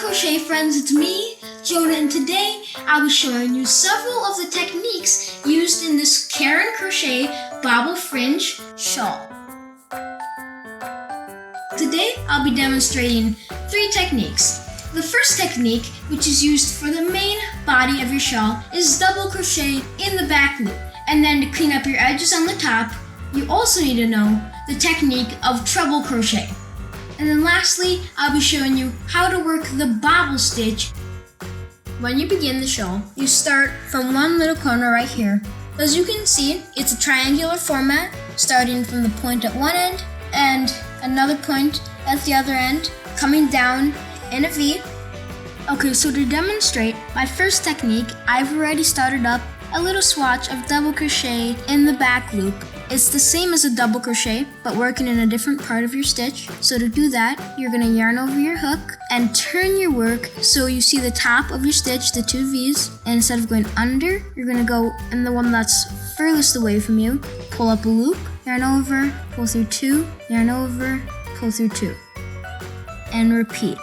crochet friends, it's me, Jonah, and today I'll be showing you several of the techniques used in this Karen Crochet Bobble Fringe shawl. Today I'll be demonstrating 3 techniques. The first technique, which is used for the main body of your shawl, is double crochet in the back loop. And then to clean up your edges on the top, you also need to know the technique of treble crochet. And then lastly, I'll be showing you how to work the bobble stitch. When you begin the shawl, you start from one little corner right here. As you can see, it's a triangular format, starting from the point at one end and another point at the other end, coming down in a V. Okay, so to demonstrate my first technique, I've already started up a little swatch of double crochet in the back loop. It's the same as a double crochet, but working in a different part of your stitch. So to do that, you're gonna yarn over your hook and turn your work so you see the top of your stitch, the 2 V's. And instead of going under, you're gonna go in the one that's furthest away from you, pull up a loop, yarn over, pull through 2, yarn over, pull through 2, and repeat.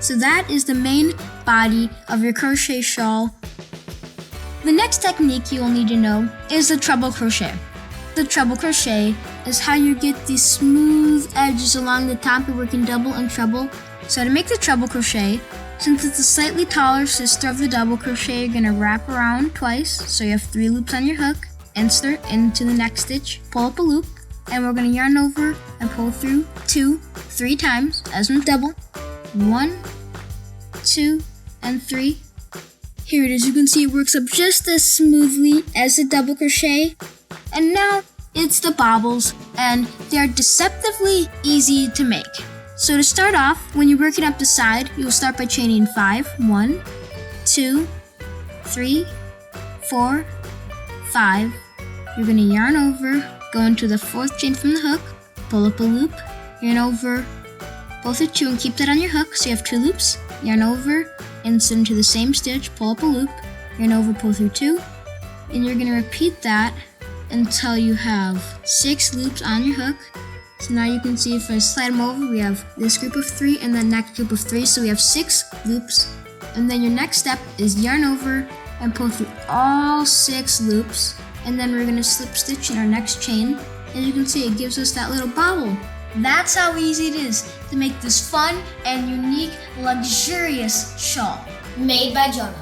So that is the main body of your crochet shawl. The next technique you will need to know is the treble crochet. The treble crochet is how you get these smooth edges along the top. You're working double and treble. So to make the treble crochet, since it's a slightly taller sister of the double crochet, you're gonna wrap around twice. So you have 3 loops on your hook, insert into the next stitch, pull up a loop, and we're gonna yarn over and pull through 2, 3 times, as in double. 1, 2, and 3. Here it is. You can see it works up just as smoothly as the double crochet. And now it's the bobbles, and they are deceptively easy to make. So to start off, when you're working up the side, you'll start by chaining 5. 1, 2, 3, 4, 5. You're going to yarn over, go into the 4th chain from the hook, pull up a loop, yarn over, pull through 2 and keep that on your hook so you have 2 loops, yarn over, insert into the same stitch, pull up a loop, yarn over, pull through 2, and you're going to repeat that until you have 6 loops on your hook. So now you can see if I slide them over, we have this group of 3 and the next group of 3, so we have 6 loops. And then your next step is yarn over and pull through all 6 loops, and then we're going to slip stitch in our next chain. And you can see it gives us that little bobble. That's how easy it is to make this fun and unique, luxurious shawl made by Jonah.